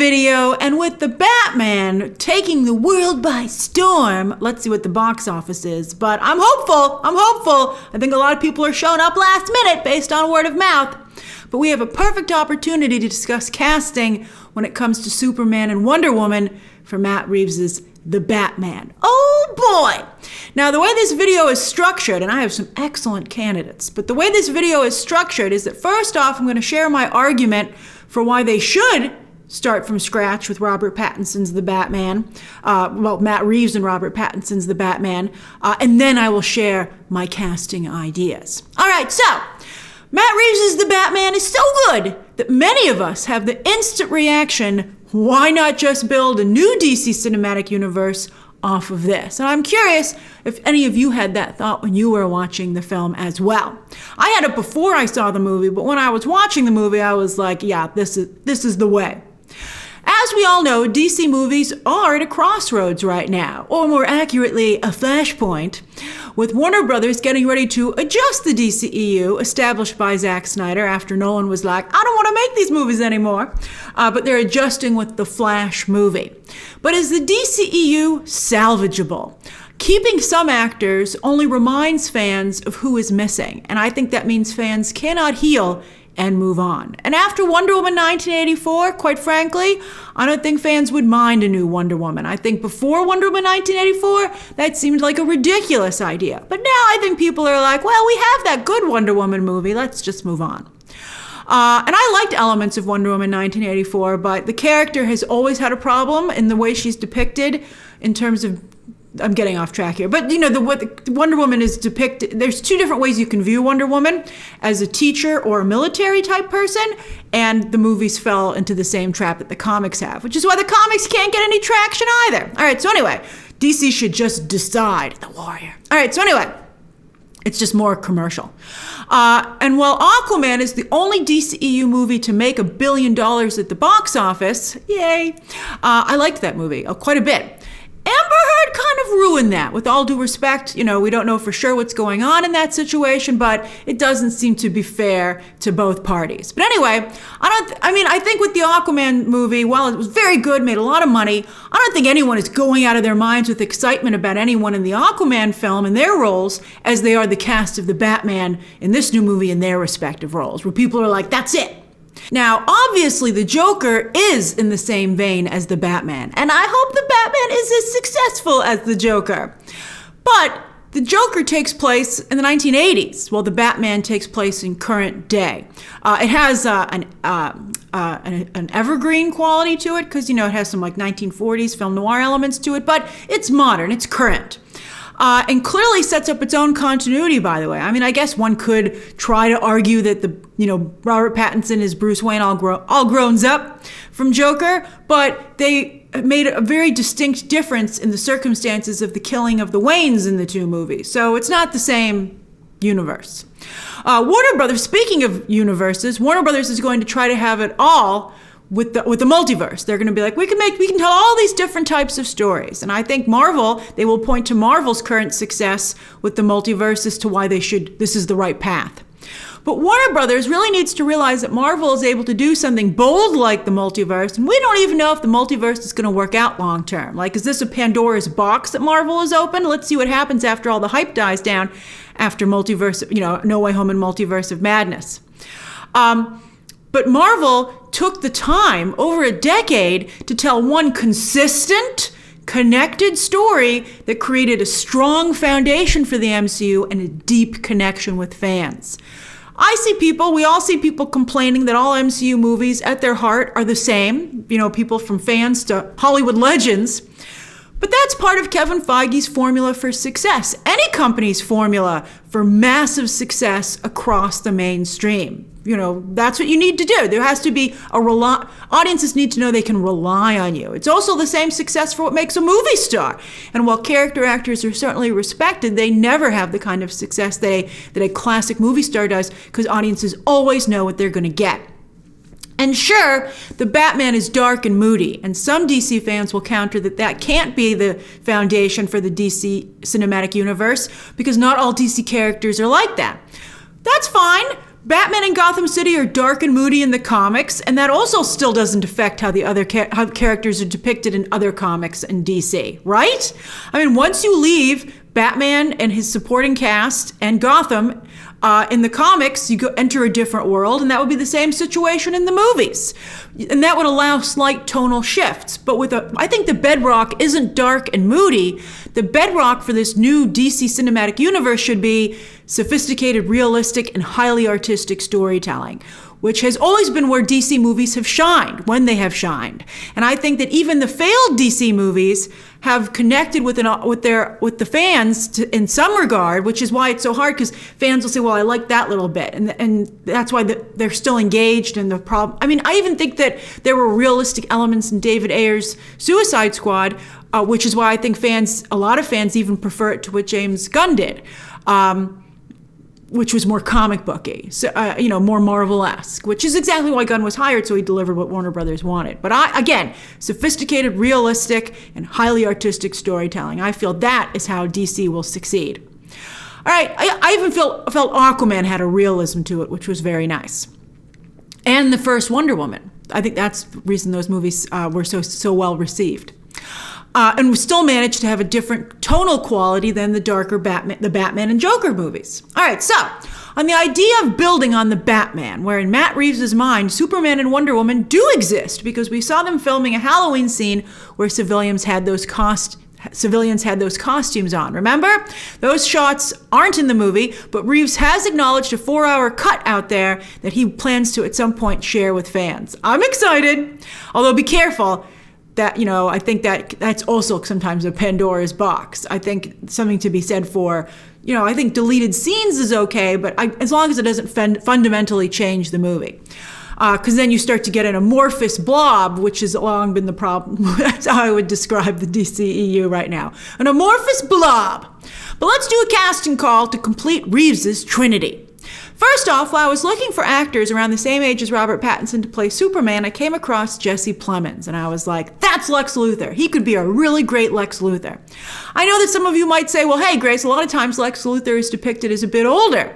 video, and with the Batman taking the world by storm, let's see what the box office is. But I'm hopeful. I think a lot of people are showing up last minute based on word of mouth. But we have a perfect opportunity to discuss casting when it comes to Superman and Wonder Woman for Matt Reeves' The Batman. Oh boy! Now the way this video is structured, and I have some excellent candidates, but the way this video is structured is that first off, I'm going to share my argument for why they should start from scratch with Robert Pattinson's The Batman, Matt Reeves and Robert Pattinson's The Batman, and then I will share my casting ideas. All right, so Matt Reeves' The Batman is so good that many of us have the instant reaction, why not just build a new DC cinematic universe off of this? And I'm curious if any of you had that thought when you were watching the film as well. I had it before I saw the movie, but when I was watching the movie, I was like, yeah, this is the way. As we all know, DC movies are at a crossroads right now, or more accurately, a flashpoint, with Warner Brothers getting ready to adjust the DCEU established by Zack Snyder after Nolan was like, I don't want to make these movies anymore, but they're adjusting with the Flash movie. But is the DCEU salvageable? Keeping some actors only reminds fans of who is missing, and I think that means fans cannot heal and move on. And after Wonder Woman 1984, quite frankly, I don't think fans would mind a new Wonder Woman. I think before Wonder Woman 1984, that seemed like a ridiculous idea. But now I think people are like, well, we have that good Wonder Woman movie, let's just move on. And I liked elements of Wonder Woman 1984, but the character has always had a problem in the way she's depicted in terms of, I'm getting off track here, but the Wonder Woman is depicted, there's two different ways you can view Wonder Woman, as a teacher or a military type person, and the movies fell into the same trap that the comics have, which is why the comics can't get any traction either. All right, so anyway, DC should just decide, the warrior. All right, so anyway, it's just more commercial. And while Aquaman is the only DCEU movie to make $1 billion at the box office, yay, I liked that movie quite a bit. Amber Heard kind of ruined that. With all due respect, we don't know for sure what's going on in that situation, but it doesn't seem to be fair to both parties. But anyway, I think with the Aquaman movie, while it was very good, made a lot of money, I don't think anyone is going out of their minds with excitement about anyone in the Aquaman film and their roles as they are the cast of the Batman in this new movie in their respective roles, where people are like, that's it. Now, obviously, the Joker is in the same vein as the Batman, and I hope the Batman is as successful as the Joker. But the Joker takes place in the 1980s, while the Batman takes place in current day. It has an evergreen quality to it, because, it has some 1940s film noir elements to it, but it's modern, it's current. And clearly sets up its own continuity, by the way. I guess one could try to argue that Robert Pattinson is Bruce Wayne all grown up from Joker, but they made a very distinct difference in the circumstances of the killing of the Waynes in the two movies. So it's not the same universe. Warner Brothers, speaking of universes, Warner Brothers is going to try to have it all with the multiverse. They're going to be like, we can tell all these different types of stories. And I think they will point to Marvel's current success with the multiverse as to why this is the right path. But Warner Brothers really needs to realize that Marvel is able to do something bold like the multiverse, and we don't even know if the multiverse is going to work out long term. Is this a Pandora's box that Marvel has opened? Let's see what happens after all the hype dies down after Multiverse, No Way Home and Multiverse of Madness. But Marvel took the time, over a decade, to tell one consistent, connected story that created a strong foundation for the MCU and a deep connection with fans. We all see people complaining that all MCU movies at their heart are the same, people from fans to Hollywood legends. But that's part of Kevin Feige's formula for success, any company's formula for massive success across the mainstream. That's what you need to do. There has to be audiences need to know they can rely on you. It's also the same success for what makes a movie star. And while character actors are certainly respected, they never have the kind of success that a classic movie star does, because audiences always know what they're going to get. And sure, the Batman is dark and moody, and some DC fans will counter that can't be the foundation for the DC cinematic universe, because not all DC characters are like that. That's fine, Batman and Gotham City are dark and moody in the comics, and that also still doesn't affect how the other how characters are depicted in other comics in DC, right? I mean, once you leave Batman and his supporting cast and Gotham in the comics, you enter a different world, and that would be the same situation in the movies. And that would allow slight tonal shifts. But I think the bedrock isn't dark and moody. The bedrock for this new DC cinematic universe should be sophisticated, realistic, and highly artistic storytelling, which has always been where DC movies have shined, when they have shined. And I think that even the failed DC movies have connected with the fans in some regard, which is why it's so hard, because fans will say, well, I like that little bit. And that's why they're still engaged in the problem. I mean, I even think that there were realistic elements in David Ayer's Suicide Squad, which is why I think a lot of fans even prefer it to what James Gunn did. Which was more comic booky, so, more Marvel-esque, which is exactly why Gunn was hired, so he delivered what Warner Brothers wanted. But again, sophisticated, realistic, and highly artistic storytelling. I feel that is how DC will succeed. All right, I even felt Aquaman had a realism to it, which was very nice. And the first Wonder Woman. I think that's the reason those movies were so well received. And we still managed to have a different tonal quality than the darker the Batman and Joker movies. All right, so on the idea of building on the Batman, where in Matt Reeves' mind, Superman and Wonder Woman do exist, because we saw them filming a Halloween scene where civilians had those costumes on. Remember? Those shots aren't in the movie, but Reeves has acknowledged a 4-hour cut out there that he plans to at some point share with fans. I'm excited, although be careful. That, I think that's also sometimes a Pandora's box. I think something to be said for, I think deleted scenes is okay, but as long as it doesn't fundamentally change the movie. Because then you start to get an amorphous blob, which has long been the problem. That's how I would describe the DCEU right now. An amorphous blob. But let's do a casting call to complete Reeves' Trinity. First off, while I was looking for actors around the same age as Robert Pattinson to play Superman, I came across Jesse Plemons, and I was like, that's Lex Luthor. He could be a really great Lex Luthor. I know that some of you might say, well, hey, Grace, a lot of times Lex Luthor is depicted as a bit older.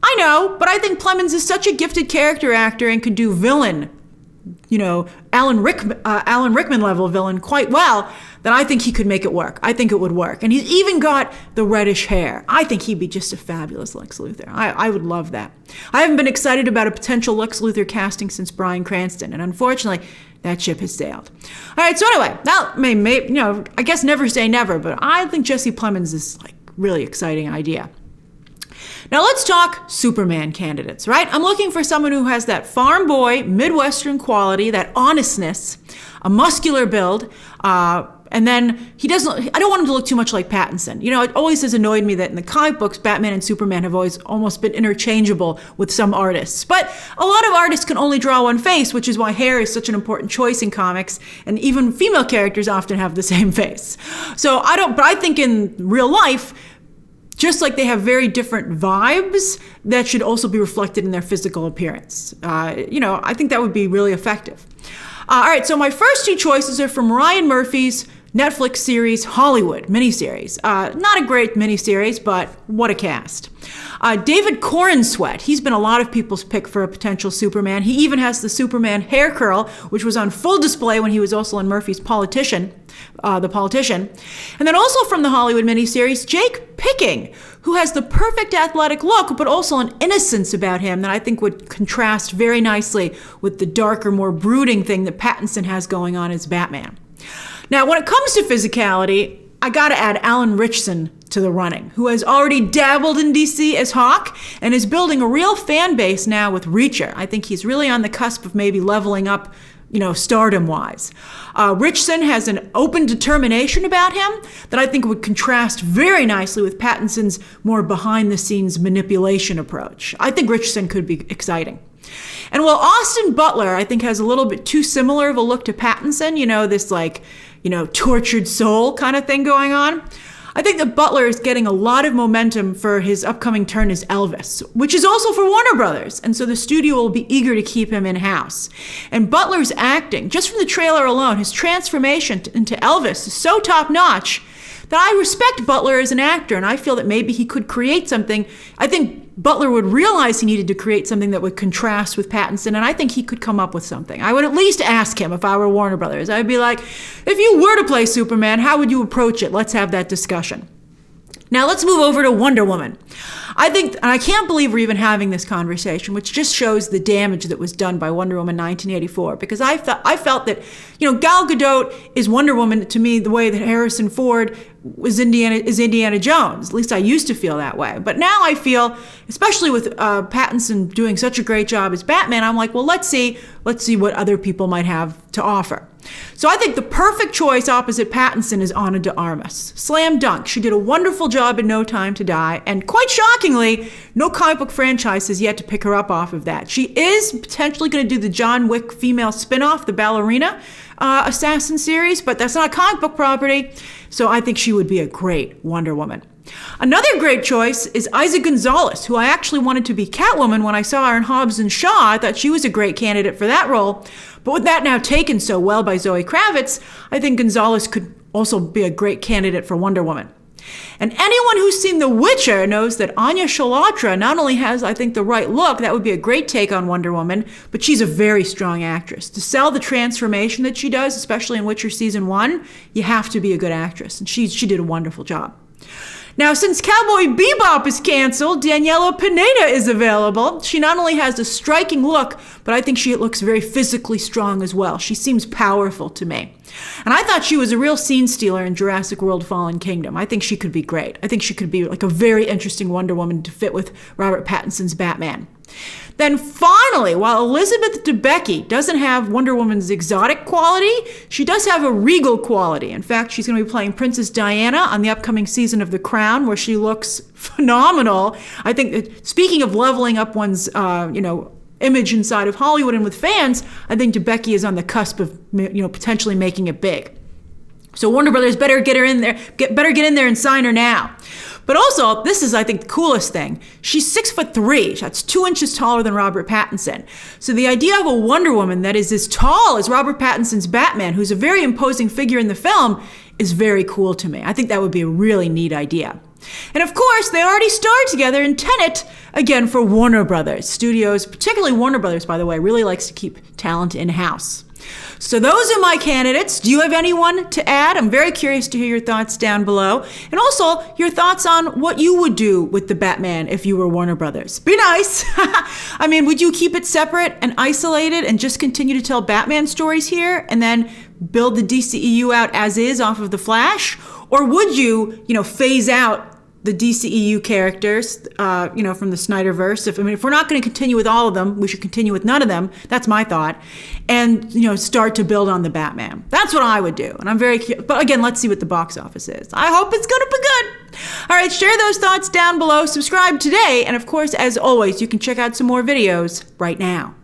I know, but I think Plemons is such a gifted character actor and could do villain, Alan Rickman level villain quite well, that I think he could make it work. I think it would work. And he's even got the reddish hair. I think he'd be just a fabulous Lex Luthor. I would love that. I haven't been excited about a potential Lex Luthor casting since Bryan Cranston, and unfortunately, that ship has sailed. All right, so anyway, now, I guess never say never, but I think Jesse Plemons is really exciting idea. Now let's talk Superman candidates, right? I'm looking for someone who has that farm boy, Midwestern quality, that honestness, a muscular build, and then I don't want him to look too much like Pattinson. It always has annoyed me that in the comic books, Batman and Superman have always almost been interchangeable with some artists. But a lot of artists can only draw one face, which is why hair is such an important choice in comics, and even female characters often have the same face. But I think in real life, just like they have very different vibes, that should also be reflected in their physical appearance. I think that would be really effective. All right, so my first two choices are from Ryan Murphy's Netflix series Hollywood miniseries. Not a great miniseries, but what a cast. David Corenswet, he's been a lot of people's pick for a potential Superman. He even has the Superman hair curl, which was on full display when he was also in Murphy's The Politician. And then also from the Hollywood miniseries, Jake Picking, who has the perfect athletic look, but also an innocence about him that I think would contrast very nicely with the darker, more brooding thing that Pattinson has going on as Batman. Now, when it comes to physicality, I gotta add Alan Ritchson to the running, who has already dabbled in DC as Hawk and is building a real fan base now with Reacher. I think he's really on the cusp of maybe leveling up, stardom-wise. Ritchson has an open determination about him that I think would contrast very nicely with Pattinson's more behind-the-scenes manipulation approach. I think Ritchson could be exciting. And while Austin Butler, I think, has a little bit too similar of a look to Pattinson, this tortured soul kind of thing going on, I think that Butler is getting a lot of momentum for his upcoming turn as Elvis, which is also for Warner Brothers. And so the studio will be eager to keep him in-house. And Butler's acting, just from the trailer alone, his transformation into Elvis is so top-notch that I respect Butler as an actor, and I feel that maybe he could create something. I think Butler would realize he needed to create something that would contrast with Pattinson, and I think he could come up with something. I would at least ask him if I were Warner Brothers. I'd be like, if you were to play Superman, how would you approach it? Let's have that discussion. Now let's move over to Wonder Woman. I think, and I can't believe we're even having this conversation, which just shows the damage that was done by Wonder Woman 1984, because I felt that, Gal Gadot is Wonder Woman to me the way that Harrison Ford is Indiana Jones. At least I used to feel that way. But now I feel, especially with Pattinson doing such a great job as Batman, I'm like, well, let's see what other people might have to offer. So I think the perfect choice opposite Pattinson is Ana de Armas. Slam dunk. She did a wonderful job in No Time to Die, and quite shockingly, no comic book franchise has yet to pick her up off of that. She is potentially going to do the John Wick female spinoff, the Ballerina Assassin series, but that's not a comic book property, so I think she would be a great Wonder Woman. Another great choice is Isa Gonzalez, who I actually wanted to be Catwoman when I saw her in Hobbs and Shaw. I thought she was a great candidate for that role. But with that now taken so well by Zoe Kravitz, I think Gonzalez could also be a great candidate for Wonder Woman. And anyone who's seen The Witcher knows that Anya Shalhotra not only has, I think, the right look, that would be a great take on Wonder Woman, but she's a very strong actress. To sell the transformation that she does, especially in Witcher Season 1, you have to be a good actress. And she did a wonderful job. Now, since Cowboy Bebop is canceled, Daniela Pineda is available. She not only has a striking look, but I think she looks very physically strong as well. She seems powerful to me. And I thought she was a real scene stealer in Jurassic World Fallen Kingdom. I think she could be great. I think she could be like a very interesting Wonder Woman to fit with Robert Pattinson's Batman. Then finally, while Elizabeth Debicki doesn't have Wonder Woman's exotic quality, she does have a regal quality. In fact, she's going to be playing Princess Diana on the upcoming season of The Crown, where she looks phenomenal. I think that, speaking of leveling up one's, image inside of Hollywood and with fans, I think Debicki is on the cusp of, potentially making it big. So Warner Brothers better get in there and sign her now. But also, this is, I think, the coolest thing. She's 6'3". That's 2 inches taller than Robert Pattinson. So the idea of a Wonder Woman that is as tall as Robert Pattinson's Batman, who's a very imposing figure in the film, is very cool to me. I think that would be a really neat idea. And of course, they already starred together in Tenet, again for Warner Brothers. Studios, particularly Warner Brothers, by the way, really likes to keep talent in-house. So those are my candidates. Do you have anyone to add? I'm very curious to hear your thoughts down below. And also your thoughts on what you would do with the Batman if you were Warner Brothers. Be nice. I mean, would you keep it separate and isolated and just continue to tell Batman stories here and then build the DCEU out as is off of The Flash? Or would you, phase out the DCEU characters, from the Snyderverse? If we're not going to continue with all of them, we should continue with none of them. That's my thought. And, start to build on the Batman. That's what I would do. And I'm very curious. But again, let's see what the box office is. I hope it's going to be good. All right, share those thoughts down below. Subscribe today. And of course, as always, you can check out some more videos right now.